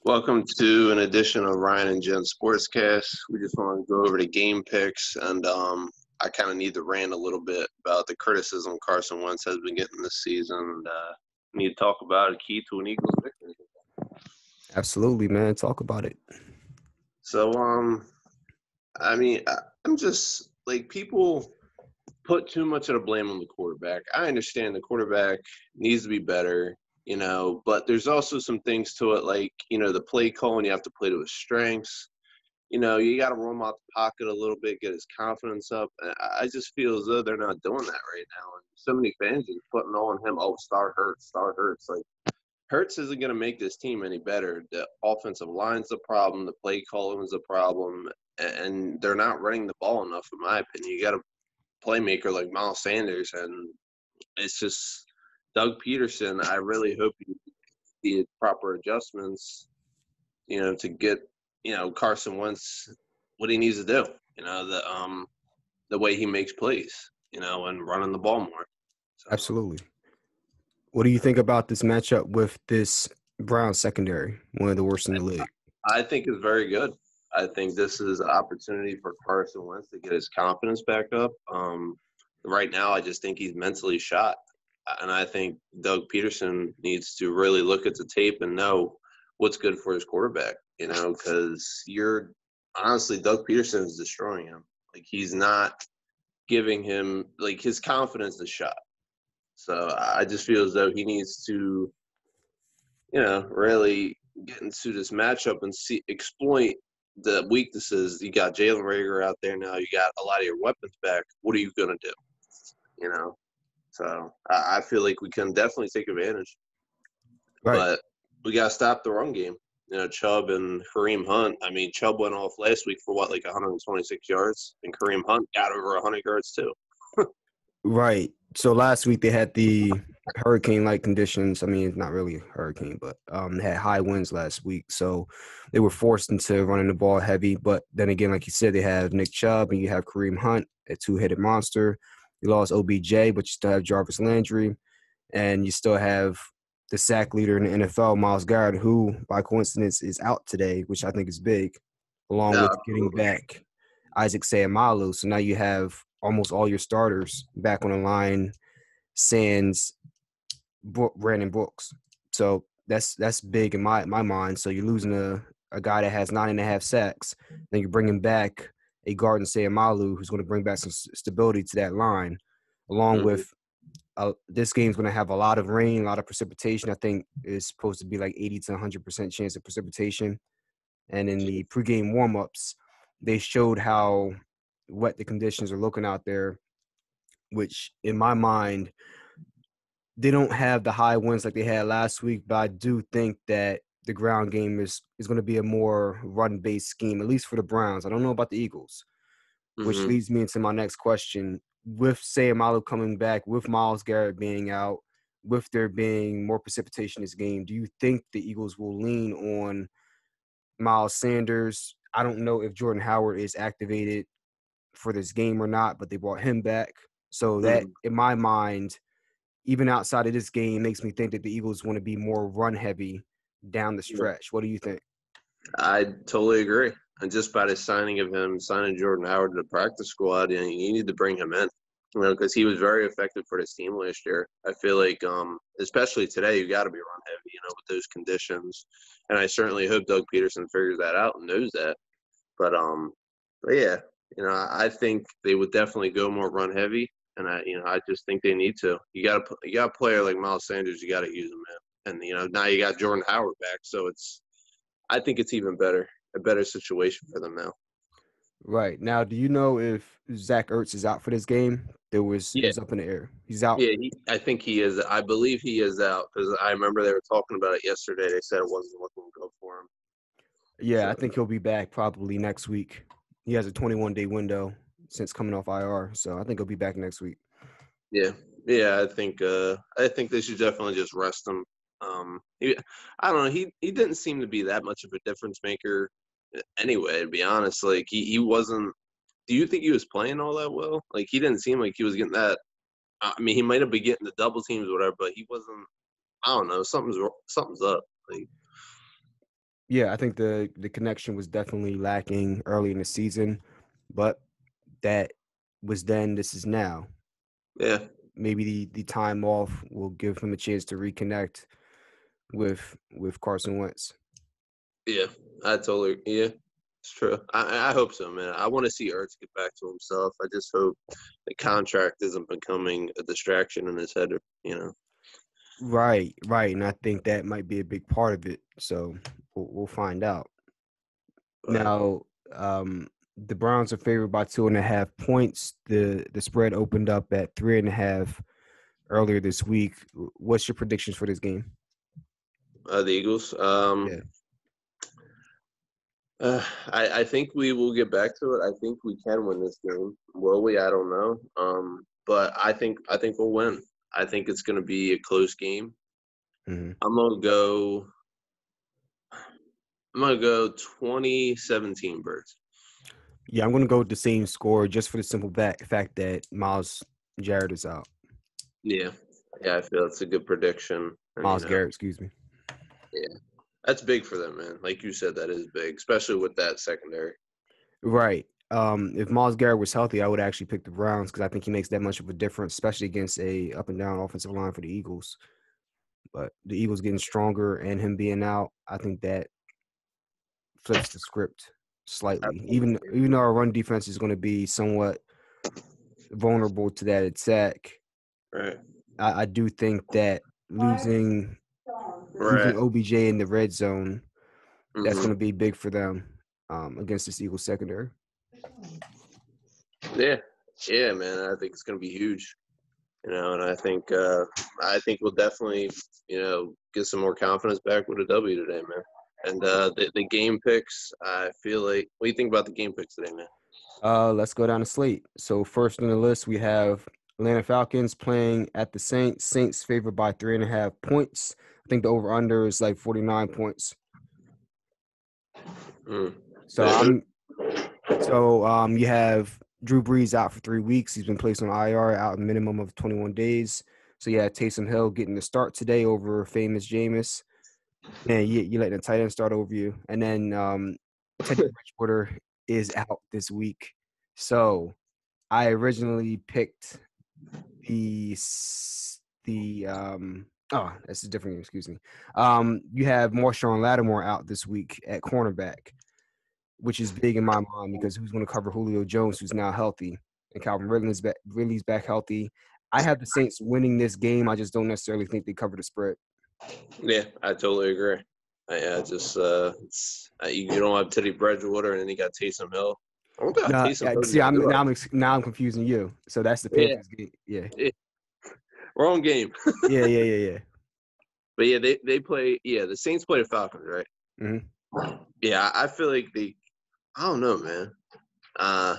Welcome to an edition of Ryan and Jen Sportscast. We just want to go over the game picks, and I kind of need to rant a little bit about the criticism Carson Wentz has been getting this season. And need to talk about a key to an Eagles victory. Absolutely, man. Talk about it. So, I'm just like people put too much of the blame on the quarterback. I understand the quarterback needs to be better, but there's also some things to it, like, the play calling, you have to play to his strengths. You got to roll him out the pocket a little bit, get his confidence up. And I just feel as though they're not doing that right now. And so many fans are putting all on him. Oh, Star Hurts, Star Hurts. Like, Hurts isn't going to make this team any better. The offensive line's the problem. The play calling is a problem. And they're not running the ball enough, in my opinion. You got a playmaker like Miles Sanders, and it's just Doug Peterson. I really hope he did proper adjustments, to get Carson Wentz what he needs to do. The way he makes plays, and running the ball more. So, Absolutely. What do you think about this matchup with this Browns secondary, one of the worst in the league? I think it's very good. I think this is an opportunity for Carson Wentz to get his confidence back up. Right now, I just think he's mentally shot. And I think Doug Peterson needs to really look at the tape and know what's good for his quarterback, because honestly, Doug Peterson is destroying him. Like, he's not giving him, like, his confidence is shot. So I just feel as though he needs to, really get into this matchup and exploit the weaknesses. You got Jalen Reagor out there now. You got a lot of your weapons back. What are you going to do? So I feel like we can definitely take advantage. Right. But we got to stop the run game. Chubb and Kareem Hunt. I mean, Chubb went off last week for 126 yards, and Kareem Hunt got over 100 yards too. Right. So last week they had the hurricane-like conditions. I mean, it's not really a hurricane, but they had high winds last week. So they were forced into running the ball heavy. But then again, like you said, they have Nick Chubb and you have Kareem Hunt, a two-headed monster. You lost OBJ, but you still have Jarvis Landry. And you still have the sack leader in the NFL, Myles Garrett, who, by coincidence, is out today, which I think is big, along with getting back Isaac Seumalo. So now you have almost all your starters back on the line, sans Brandon Brooks. So that's big in my mind. So you're losing a guy that has 9.5 sacks. Then you're bringing back a guard in Seumalo who's going to bring back some stability to that line, along with this game's going to have a lot of rain, a lot of precipitation. I think it's supposed to be like 80 to 100% chance of precipitation. And in the pregame warmups, they showed how wet the conditions are looking out there, which in my mind, they don't have the high winds like they had last week, but I do think that the ground game is going to be a more run-based scheme, at least for the Browns. I don't know about the Eagles, which leads me into my next question. With Seumalo coming back, with Myles Garrett being out, with there being more precipitation in this game, do you think the Eagles will lean on Miles Sanders? I don't know if Jordan Howard is activated for this game or not, but they brought him back. So that, in my mind, even outside of this game, makes me think that the Eagles want to be more run-heavy down the stretch. What do you think? I totally agree. And just by the signing Jordan Howard to the practice squad, you need to bring him in, because he was very effective for this team last year. I feel like, especially today, you got to be run heavy, with those conditions. And I certainly hope Doug Peterson figures that out and knows that. But yeah, I think they would definitely go more run heavy, and I just think they need to. You got a player like Miles Sanders, you got to use him, man. And now you got Jordan Howard back, so I think it's even better, a better situation for them now. Right. Now, do you know if Zach Ertz is out for this game? It was up in the air. He's out. Yeah, I think he is. I believe he is out, because I remember they were talking about it yesterday. They said it wasn't looking good for him. Yeah, I think he'll be back probably next week. He has a 21-day window since coming off IR, so I think he'll be back next week. Yeah, I think they should definitely just rest him. I don't know. He didn't seem to be that much of a difference maker anyway, to be honest. Like, he wasn't. Do you think he was playing all that well? Like, he didn't seem like he was getting that. I mean, he might have been getting the double teams or whatever, but he wasn't. I don't know. Something's up. Like, Yeah, I think the connection was definitely lacking early in the season, but that was then. This is now. Yeah, Maybe the time off will give him a chance to reconnect with Carson Wentz. yeah, yeah, it's true. I hope so, man. I want to see Ertz get back to himself. I just hope the contract isn't becoming a distraction in his head. Right, right, and I think that might be a big part of it. So we'll find out. But Now, the Browns are favored by 2.5 points. The spread opened up at 3.5 earlier this week. What's your predictions for this game? the Eagles. Yeah. I think we will get back to it. I think we can win this game. Will we? I don't know. But I think we'll win. I think it's going to be a close game. Hmm. I'm gonna go. I'm gonna go 2017 Birds. Yeah, I'm going to go with the same score just for the simple fact that Miles Jared is out. Yeah, yeah. I feel it's a good prediction. And Miles Garrett, excuse me. yeah, that's big for them, man. Like you said, that is big, especially with that secondary. Right. If Miles Garrett was healthy, I would actually pick the Browns because I think he makes that much of a difference, especially against a up and down offensive line for the Eagles. But the Eagles getting stronger and him being out, I think that flips the script slightly. Even though our run defense is going to be somewhat vulnerable to that attack, Right. I do think that losing Right. OBJ in the red zone, that's going Hmm. to be big for them against this Eagles secondary. Yeah. Yeah, man. I think it's gonna be huge. And I think we'll definitely, get some more confidence back with a W today, man. And the game picks, I feel like. What do you think about the game picks today, man? Let's go down the slate. So first on the list, we have Atlanta Falcons playing at the Saints. Saints favored by 3.5 points. I think the over under is like 49 points. Mm. So you have Drew Brees out for 3 weeks. He's been placed on IR, out a minimum of 21 days. So yeah, Taysom Hill getting the start today over famous Jameis. Man, you letting the tight end start over you. And then Teddy Bridgewater is out this week. So I originally picked the that's a different game, excuse me. You have Marshawn Lattimore out this week at cornerback, which is big in my mind because who's going to cover Julio Jones, who's now healthy, and Calvin Ridley's back healthy. I have the Saints winning this game. I just don't necessarily think they cover the spread. Yeah, I totally agree. You don't have Teddy Bridgewater, and then you got Taysom Hill. I wonder how No, Taysom Hill's see, gonna do. now I'm confusing you. So that's the Yeah, Panthers game. Yeah, yeah, wrong game. yeah. But yeah, they play. Yeah, the Saints play the Falcons, right? Mm-hmm. Yeah, I feel like they. I don't know, man. Uh,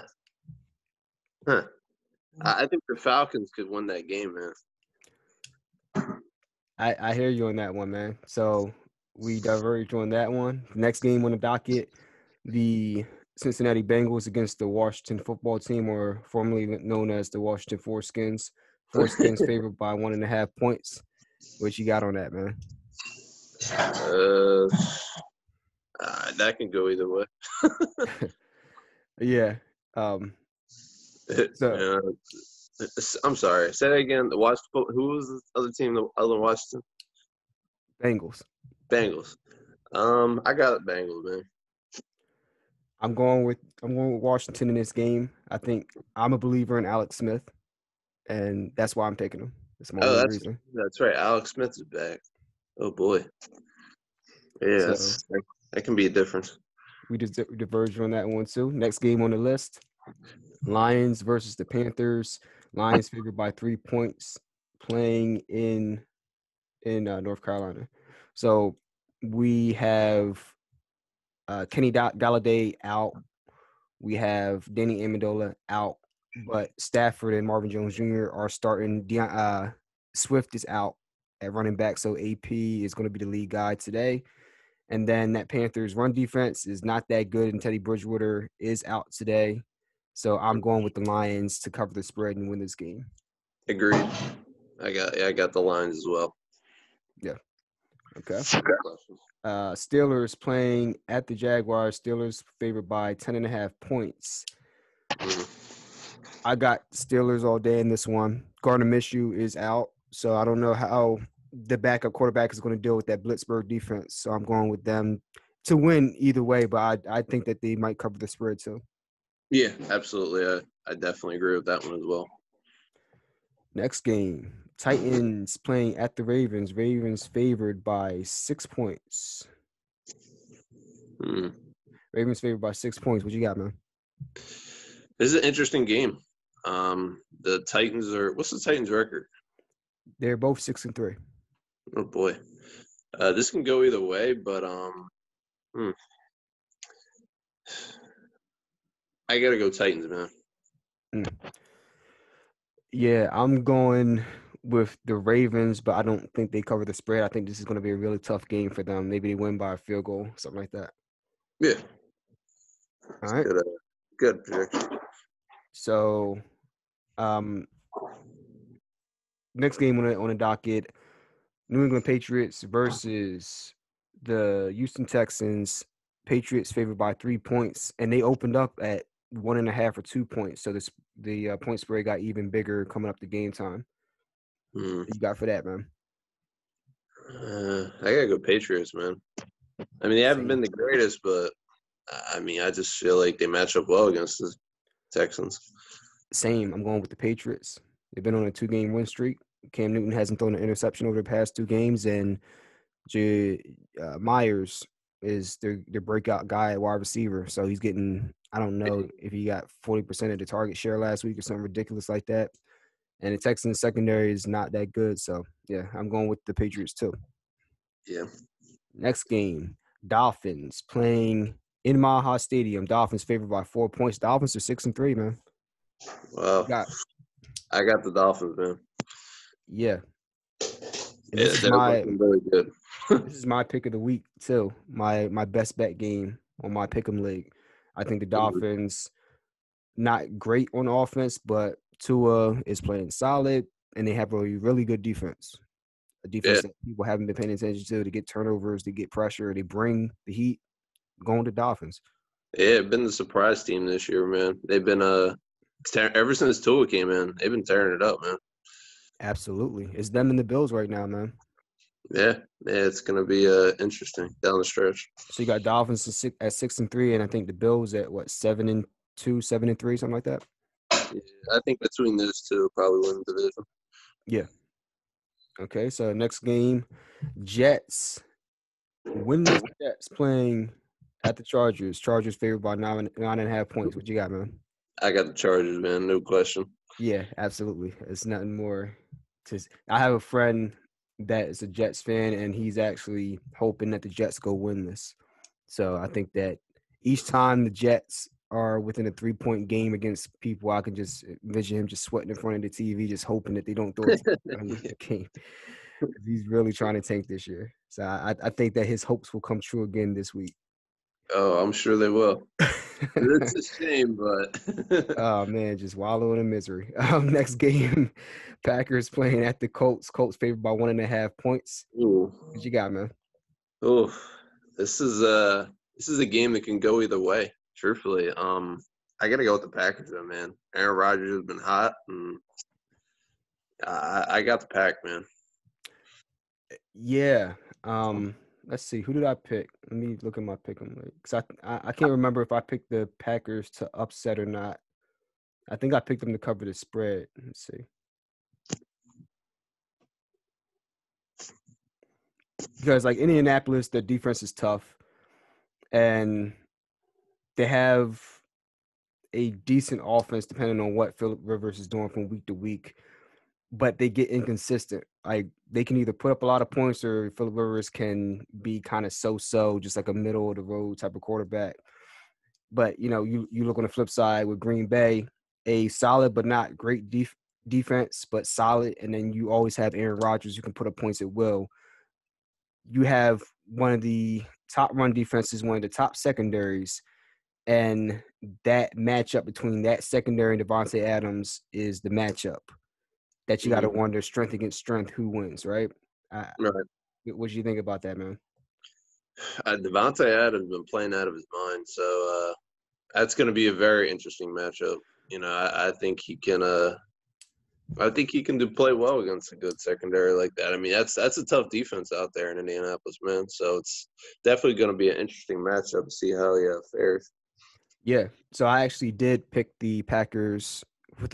huh. I think the Falcons could win that game, man. I hear you on that one, man. So we diverged on that one. Next game on the docket, the Cincinnati Bengals against the Washington football team, or formerly known as the Washington Foreskins. Foreskins favored by 1.5 points. What you got on that, man? uh, that can go either way. Yeah. So Uh, I'm sorry. Say that again. The Washington. Who was the other team? The other Washington Bengals. Bengals. I got it, Bengals, man. I'm going with Washington in this game. I think I'm a believer in Alex Smith, and that's why I'm picking him. That's my Oh, only that's reason. that's right. Alex Smith is back. Oh boy. Yeah, So that can be a difference. we just diverged on that one too. Next game on the list: Lions versus the Panthers. Lions favored by 3 points, playing in North Carolina. So we have Kenny Galladay out. We have Danny Amendola out, but Stafford and Marvin Jones Jr. are starting. Swift is out at running back, so AP is going to be the lead guy today. And then that Panthers run defense is not that good, and Teddy Bridgewater is out today. So I'm going with the Lions to cover the spread and win this game. Agreed. I got the lines as well. Yeah. Okay. Questions. Steelers playing at the Jaguars. Steelers favored by 10.5 points. I got Steelers all day in this one. Gardner Minshew is out, so I don't know how the backup quarterback is going to deal with that Blitzburg defense. So I'm going with them to win either way, but I think that they might cover the spread too. Yeah, absolutely. I definitely agree with that one as well. Next game, Titans playing at the Ravens. Ravens favored by 6 points. Ravens favored by 6 points. What you got, man? This is an interesting game. The Titans are. What's the Titans' record? They're both 6-3. Oh boy, this can go either way, but I gotta go Titans, man. Yeah, I'm going with the Ravens, but I don't think they cover the spread. I think this is going to be a really tough game for them. Maybe they win by a field goal, something like that. Yeah. All right. Good prediction. So, next game on the docket, New England Patriots versus the Houston Texans. Patriots favored by 3 points, and they opened up at 1.5 or 2 points. So the point spread got even bigger coming up to game time. What you got for that, man? I gotta go Patriots, man. I mean, they haven't been the greatest, but I mean, I just feel like they match up well against the Texans. Same. I'm going with the Patriots. They've been on a 2-game win streak. Cam Newton hasn't thrown an interception over the past 2 games, and Myers is their breakout guy at wide receiver. So he's getting, I don't know if he got 40% of the target share last week or something ridiculous like that. And the Texans secondary is not that good. So, yeah, I'm going with the Patriots too. Yeah. Next game, Dolphins playing in Maha Stadium. Dolphins favored by 4 points. Dolphins are 6-3, man. Well, I got the Dolphins, man. Yeah. They're looking really good. This is my pick of the week too. My best bet game on my pick'em league. I think the Dolphins not great on offense, but Tua is playing solid, and they have a really good defense. A defense that people haven't been paying attention to get turnovers, to get pressure, they bring the heat. Going to Dolphins. Yeah, been the surprise team this year, man. They've been ever since Tua came in, they've been tearing it up, man. Absolutely, it's them and the Bills right now, man. Yeah, it's gonna be interesting down the stretch. So you got Dolphins at 6-3, and I think the Bills at what 7-2, 7-3, something like that. Yeah, I think between those two, probably win the division. Yeah. Okay, so next game, Jets. Winless Jets playing at the Chargers. Chargers favored by 9.5 points. What you got, man? I got the Chargers, man. No question. Yeah, absolutely. It's nothing more. I have a friend that is a Jets fan, and he's actually hoping that the Jets go winless. So I think that each time the Jets are within a 3-point game against people, I can just envision him just sweating in front of the TV, just hoping that they don't throw it in the game. He's really trying to tank this year. So I think that his hopes will come true again this week. Oh, I'm sure they will. It's a shame, but oh man, just wallow in misery. Next game, Packers playing at the Colts. Colts favored by 1.5 points. Ooh. What you got, man? Oh, this is a game that can go either way. Truthfully, I gotta go with the Packers, though, man. Aaron Rodgers has been hot, and I got the Pack, man. Yeah. Let's see. Who did I pick? Let me look at my pick 'em because I can't remember if I picked the Packers to upset or not. I think I picked them to cover the spread. Let's see. Because like Indianapolis, the defense is tough, and they have a decent offense depending on what Philip Rivers is doing from week to week. But they get inconsistent. Like they can either put up a lot of points or Philip Rivers can be kind of so-so, just like a middle of the road type of quarterback. But you look on the flip side with Green Bay, a solid but not great defense, but solid, and then you always have Aaron Rodgers who can put up points at will. You have one of the top run defenses, one of the top secondaries, and that matchup between that secondary and Devontae Adams is the matchup that you got to wonder strength against strength, who wins, right? Right. What do you think about that, man? Devontae Adams been playing out of his mind, so that's going to be a very interesting matchup. I think he can. I think he can play well against a good secondary like that. I mean, that's a tough defense out there in Indianapolis, man. So it's definitely going to be an interesting matchup to see how he fares. Yeah. So I actually did pick the Packers for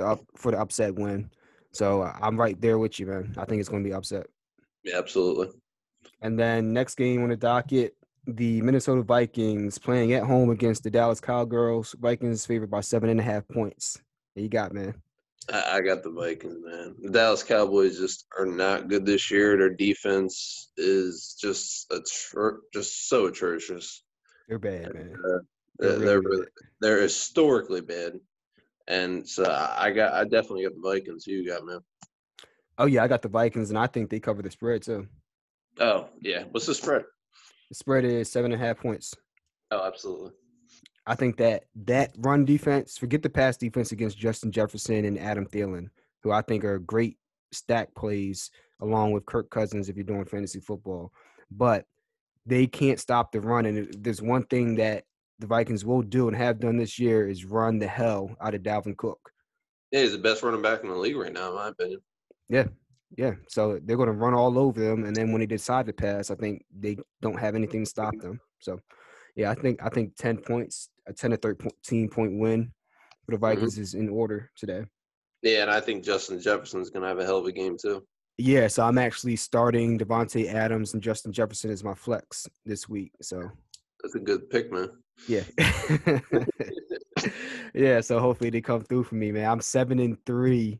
the upset win. So I'm right there with you, man. I think it's going to be upset. Yeah, absolutely. And then next game on the docket, the Minnesota Vikings playing at home against the Dallas Cowgirls. Vikings favored by 7.5 points. There you got, man. I got the Vikings, man. The Dallas Cowboys just are not good this year. Their defense is just so atrocious. They're bad, man. Uh, They're really bad. they're historically bad, and so I definitely got the Vikings. Who you got, man? Oh yeah, I got the Vikings, and I think they cover the spread too. Oh yeah, what's the spread? The spread is 7.5 points. Oh, absolutely. I think that run defense, forget the pass defense against Justin Jefferson and Adam Thielen, who I think are great stack plays along with Kirk Cousins if you're doing fantasy football. But they can't stop the run. And there's one thing that the Vikings will do and have done this year is run the hell out of Dalvin Cook. Yeah, he's the best running back in the league right now, in my opinion. Yeah. So they're going to run all over them. And then when they decide to pass, I think they don't have anything to stop them. So, yeah, I think 10 points, a 10 to 13-point win for the Vikings is in order today. Yeah, and I think Justin Jefferson's going to have a hell of a game too. Yeah, so I'm actually starting Devontae Adams and Justin Jefferson as my flex this week. So that's a good pick, man. Yeah. Yeah, so hopefully they come through for me, man. I'm 7-3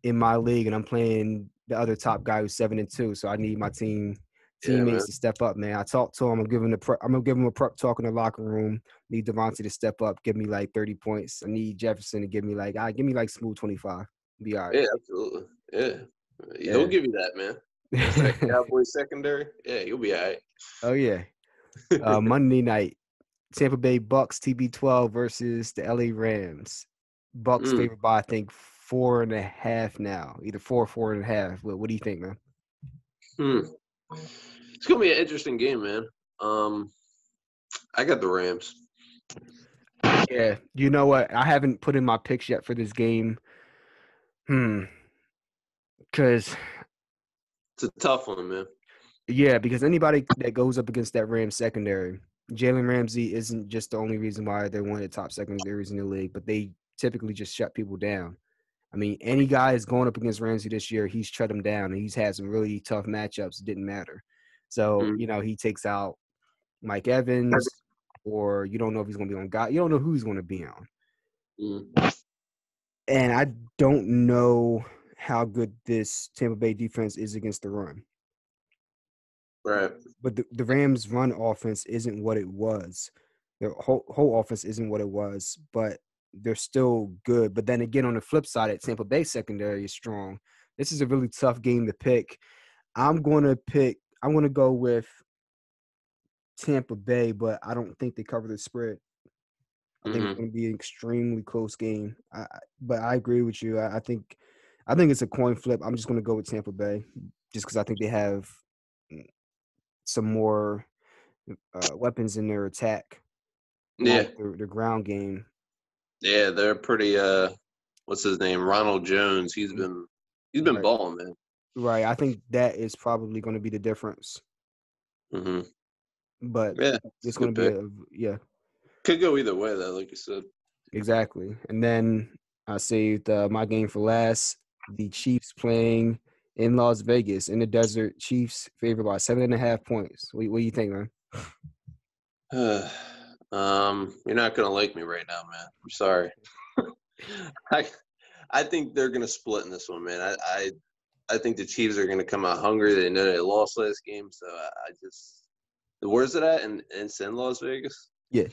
in my league, and I'm playing the other top guy who's 7-2. So I need my teammates to step up, man. I talked to him. I'm gonna give him a prep talk in the locker room. Need Devontae to step up, give me like 30 points. I need Jefferson to give me like smooth 25. Be all right. Yeah, absolutely. Yeah. He'll give you that, man. That Cowboys secondary. Yeah, you'll be all right. Oh yeah. Monday night, Tampa Bay Bucks TB12 versus the LA Rams. Bucks favored by I think 4.5 now, either 4.5. What do you think, man? It's gonna be an interesting game, man. I got the Rams. Yeah, you know what? I haven't put in my picks yet for this game. Because it's a tough one, man. Yeah, because anybody that goes up against that Rams secondary, Jalen Ramsey isn't just the only reason why they're one of the top secondaries in the league, but they typically just shut people down. I mean, any guy is going up against Ramsey this year, he's shut him down, and he's had some really tough matchups. It didn't matter. So, he takes out Mike Evans, or you don't know if he's going to be on God. You don't know who he's going to be on. And I don't know how good this Tampa Bay defense is against the run. Right. But the Rams' run offense isn't what it was. Their whole offense isn't what it was, but they're still good. But then again, on the flip side, at Tampa Bay secondary is strong. This is a really tough game to pick. I'm going to go with Tampa Bay, but I don't think they cover the spread. I think it's going to be an extremely close game. But I agree with you. I think it's a coin flip. I'm just going to go with Tampa Bay just because I think they have some more weapons in their attack. Yeah. Their ground game. Yeah, they're pretty what's his name? Ronald Jones. He's been right. balling, man. Right. I think that is probably going to be the difference. But yeah, it's going to be could go either way though, like you said. Exactly. And then I saved my game for last. The Chiefs playing in Las Vegas in the desert. Chiefs favored by 7.5 points. What do you think, man? You're not gonna like me right now, man. I'm sorry. I think they're gonna split in this one, man. I think the Chiefs are gonna come out hungry. They know they lost last game, so I just. Where's it at? It's in Las Vegas. Yeah.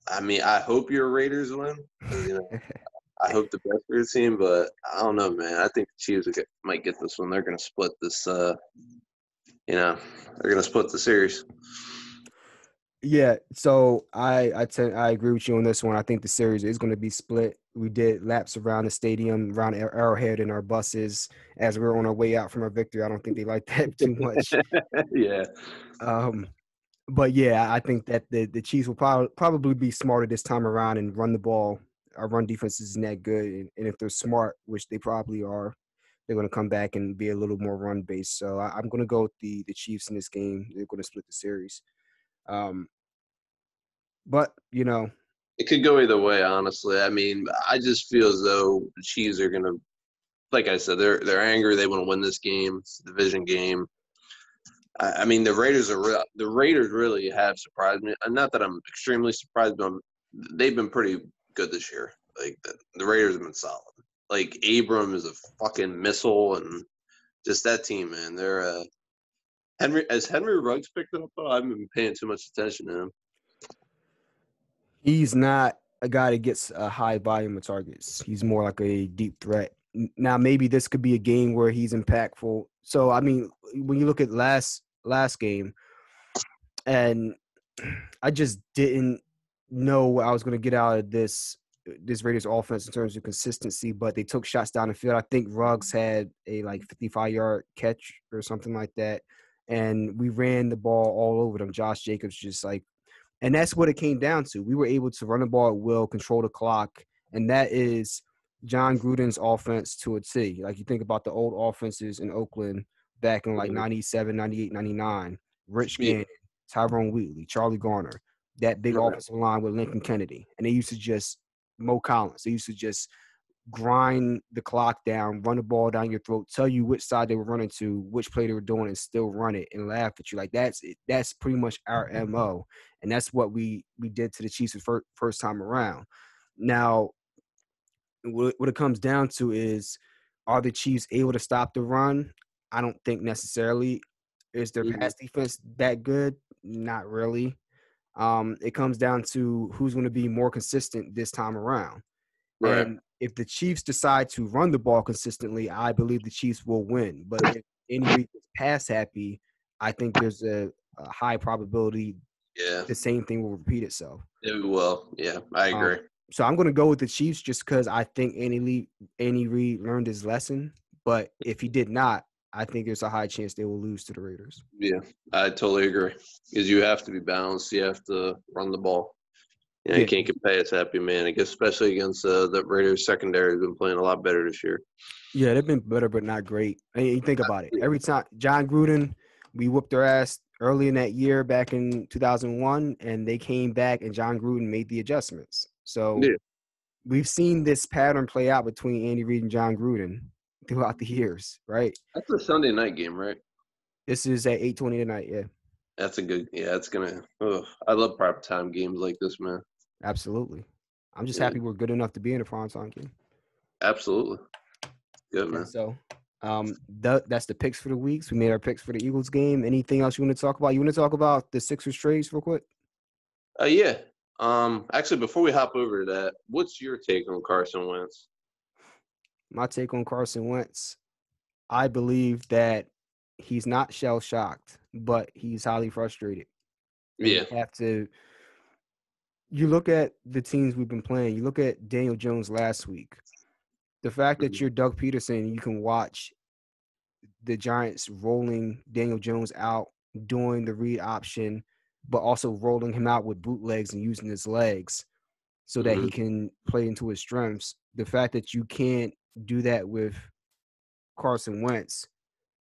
I mean, I hope your Raiders win. I hope the best for your team, but I don't know, man. I think the Chiefs might get this one. They're going to split this. They're going to split the series. Yeah, so I agree with you on this one. I think the series is going to be split. We did laps around the stadium, around Arrowhead in our buses as we were on our way out from our victory. I don't think they like that too much. Yeah. Um, but yeah, I think that the Chiefs will probably be smarter this time around and run the ball. Our run defense isn't that good, and if they're smart, which they probably are, they're going to come back and be a little more run based. So I'm going to go with the Chiefs in this game. They're going to split the series. Um, but you know, It could go either way, honestly. I mean, I just feel as though the Chiefs are gonna, like I said, they're angry. They want to win this game. It's a division game. I mean, the Raiders really have surprised me. Not that I'm extremely surprised, but they've been pretty good this year. Like the Raiders have been solid. Like Abram is a fucking missile, and just that team, man. They're Henry Ruggs picked it up. Though? I haven't been paying too much attention to him. he's not a guy that gets a high volume of targets. He's more like a deep threat. Now, maybe this could be a game where he's impactful. So, I mean, when you look at last game, and I just didn't know what I was going to get out of this Raiders offense in terms of consistency, but they took shots down the field. I think Ruggs had a like 55-yard catch or something like that, and we ran the ball all over them. Josh Jacobs just like, and that's what it came down to. We were able to run the ball at will, control the clock, and that is John Gruden's offense to a T. Like you think about the old offenses in Oakland back in like 97, 98, 99, Rich Yeah, Gannon, Tyrone Wheatley, Charlie Garner, that big right. offensive line with Lincoln Kennedy. And they used to just Mo Collins. They used to just grind the clock down, run the ball down your throat, tell you which side they were running to, which play they were doing, and still run it and laugh at you. Like that's it. That's pretty much our MO. And that's what we did to the Chiefs the first time around. Now, what it comes down to is, are the Chiefs able to stop the run? I don't think necessarily. Is their Mm-hmm. pass defense that good? Not really. It comes down to who's going to be more consistent this time around. Right. And if the Chiefs decide to run the ball consistently, I believe the Chiefs will win. But if Andy Reid is pass happy, I think there's a high probability Yeah. the same thing will repeat itself. It will. Yeah, I Um, agree. so I'm going to go with the Chiefs just because I think Andy Reid learned his lesson. But if he did not, I think there's a high chance they will lose to the Raiders. Yeah, I totally agree. Because you have to be balanced. You have to run the ball. You Yeah, can't get pass happy, man. I guess especially against the Raiders secondary has been playing a lot better this year. yeah, they've been better, but not great. And you think about it. Every time John Gruden, we whooped their ass early in that year back in 2001, and they came back, and John Gruden made the adjustments. So Yeah, we've seen this pattern play out between Andy Reid and John Gruden throughout the years, right? that's a Sunday night game, right? This is at 8:20 tonight. Yeah, That's a good. Yeah, it's gonna. Ugh, I love prime time games like this, man. absolutely. I'm just Yeah, happy we're good enough to be in a primetime game. absolutely. Good, Okay, man. so that's the picks for the weeks. We made our picks for the Eagles game. Anything else you want to talk about? You want to talk about the Sixers trades real quick? Yeah. Actually, before we hop over to that, what's your take on Carson Wentz? My take on Carson Wentz, I believe that he's not shell shocked, but he's highly frustrated. And Yeah. you look at the teams we've been playing, you look at Daniel Jones last week. The fact that Mhm. you're Doug Peterson, you can watch the Giants rolling Daniel Jones out, doing the read option, but also rolling him out with bootlegs and using his legs so that he Mhm. can play into his strengths. The fact that you can't do that with Carson Wentz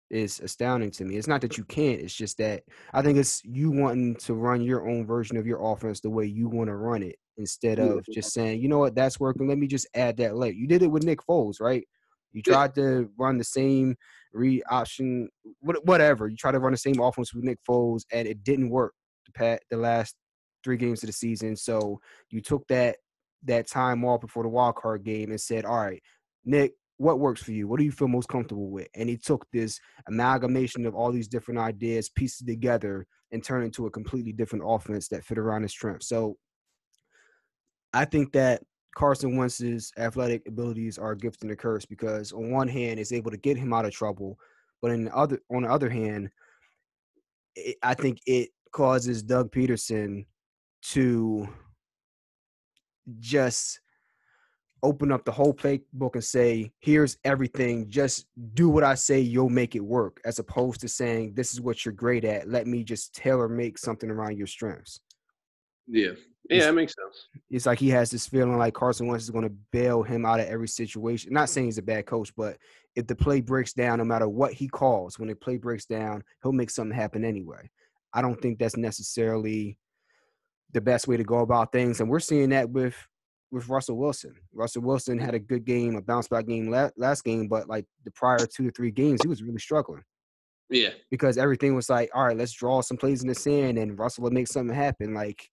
is astounding to me. It's not that you can't, it's just that I think it's you wanting to run your own version of your offense the way you want to run it instead of Yeah. just saying, you know what, that's working. Let me just add that leg. You did it with Nick Foles, right? You Yeah. tried to run the same read option, whatever. You tried to run the same offense with Nick Foles, and it didn't work the last 3 games of the season. So you took that time off before the wild card game and said, all right, Nick, what works for you? What do you feel most comfortable with? And he took this amalgamation of all these different ideas, pieces together, and turned into a completely different offense that fit around his strengths. So I think that Carson Wentz's athletic abilities are a gift and a curse because on one hand, it's able to get him out of trouble, but on the other hand, I think it causes Doug Peterson to just open up the whole playbook and say, here's everything. Just do what I say, you'll make it work, as opposed to saying, this is what you're great at. Let me just tailor make something around your strengths. Yeah. Yeah, that makes sense. It's like he has this feeling like Carson Wentz is going to bail him out of every situation. Not saying he's a bad coach, but if the play breaks down, no matter what he calls, when the play breaks down, he'll make something happen anyway. I don't think that's necessarily the best way to go about things. And we're seeing that with Russell Wilson. Russell Wilson had a good game, a bounce back game last game, but like the prior 2 or 3 games, he was really struggling. Yeah. Because everything was like, all right, let's draw some plays in the sand and Russell will make something happen. Like,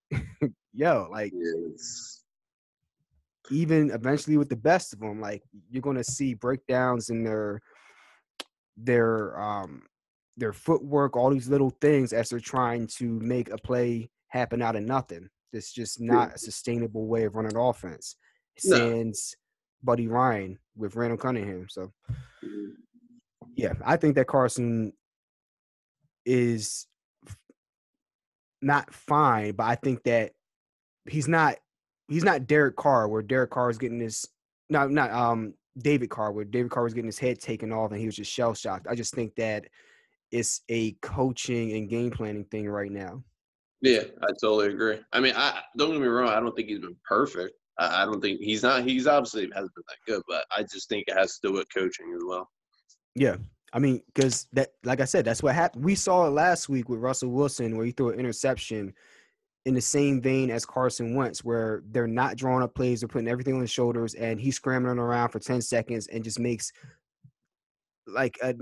even eventually with the best of them, like you're going to see breakdowns in their footwork, all these little things as they're trying to make a play happen out of nothing. It's just not a sustainable way of running offense. Sans Buddy Ryan with Randall Cunningham. So, yeah, I think that Carson is not fine, but I think that he's not Derek Carr, where Derek Carr is getting this not David Carr, where David Carr was getting his head taken off and he was just shell shocked. I just think that it's a coaching and game planning thing right now. Yeah, I totally agree. I mean, I don't get me wrong, I don't think he's been perfect. I don't think he's obviously hasn't been that good, but I just think it has to do with coaching as well. Yeah. I mean, because that, like I said, that's what happened. We saw it last week with Russell Wilson, where he threw an interception in the same vein as Carson Wentz, where they're not drawing up plays, they're putting everything on his shoulders, and he's scrambling around for 10 seconds and just makes like a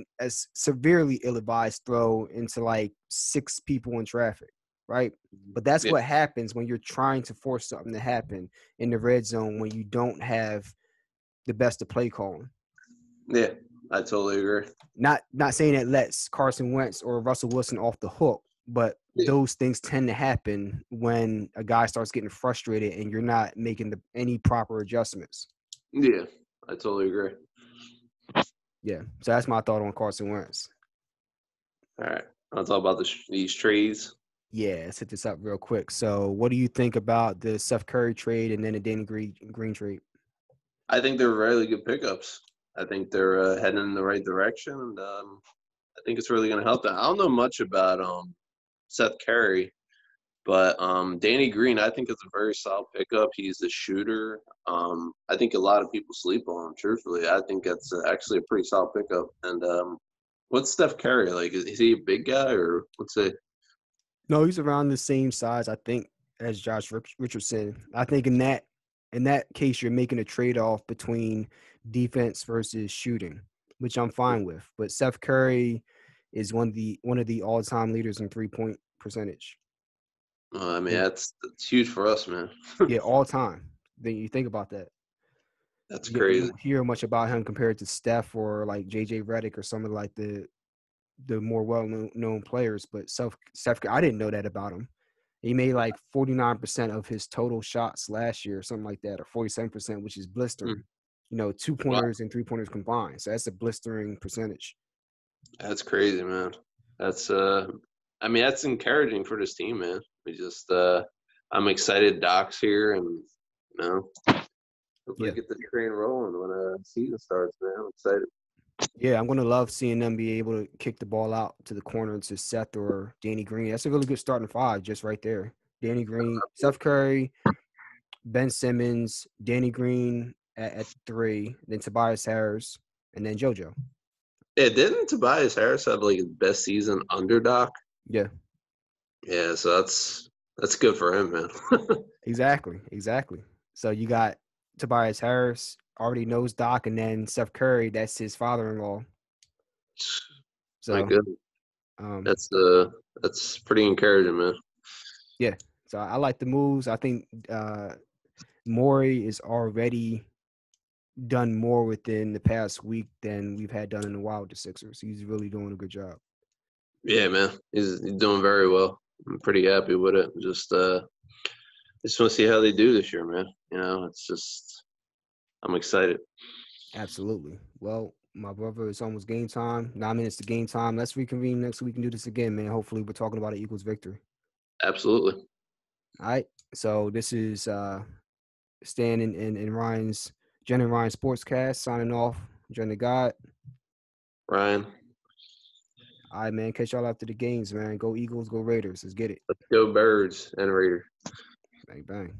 severely ill-advised throw into like 6 people in traffic, right? But that's what happens when you're trying to force something to happen in the red zone when you don't have the best of play calling. Yeah, I totally agree. Not saying it lets Carson Wentz or Russell Wilson off the hook, but those things tend to happen when a guy starts getting frustrated and you're not making any proper adjustments. Yeah, I totally agree. Yeah, so that's my thought on Carson Wentz. All right, I'll talk about these trades. Yeah, let's hit this up real quick. So what do you think about the Steph Curry trade and then the Danny Green trade? I think they're really good pickups. I think they're heading in the right direction, and I think it's really going to help them. I don't know much about Seth Curry, but Danny Green, I think it's a very solid pickup. He's a shooter. I think a lot of people sleep on him, truthfully. I think that's actually a pretty solid pickup. And what's Steph Curry like? Is he a big guy, or what's it? No, he's around the same size, I think, as Josh Richardson. I think in that case, you're making a trade-off between defense versus shooting, which I'm fine with. But Steph Curry is one of the all-time leaders in three-point percentage. I mean, that's huge for us, man. Yeah, all time. Then you think about that. That's crazy. You don't hear much about him compared to Steph or like JJ Redick or some of like the more well-known players. But Steph, I didn't know that about him. He made like 49% of his total shots last year, or something like that, or 47%, which is blistering. 2-pointers and 3-pointers combined. So that's a blistering percentage. That's crazy, man. That's I mean, that's encouraging for this team, man. We just I'm excited Doc's here, and hopefully get the train rolling when the season starts, man. I'm excited. Yeah, I'm going to love seeing them be able to kick the ball out to the corner to Seth or Danny Green. That's a really good starting 5 just right there. Danny Green, Steph Curry, Ben Simmons, Danny Green at 3, then Tobias Harris, and then JoJo. Yeah, didn't Tobias Harris have like his best season under Doc? Yeah. Yeah, so that's good for him, man. Exactly. So you got Tobias Harris, already knows Doc, and then Steph Curry, that's his father-in-law. So my goodness. That's pretty encouraging, man. Yeah. So I like the moves. I think Morey is already done more within the past week than we've had done in a while with the Sixers. He's really doing a good job. Yeah, man. He's doing very well. I'm pretty happy with it. Just want to see how they do this year, man. It's just I'm excited. Absolutely. Well, my brother, it's almost game time. 9 minutes to game time. Let's reconvene next week and do this again, man. Hopefully we're talking about an Eagles victory. Absolutely. All right. So this is Stan and Ryan's Jen and Ryan Sportscast signing off. Jen the God. Ryan, All right, man. Catch y'all after the games, man. Go Eagles, go Raiders. Let's get it. let's go Birds and Raiders. Bang bang.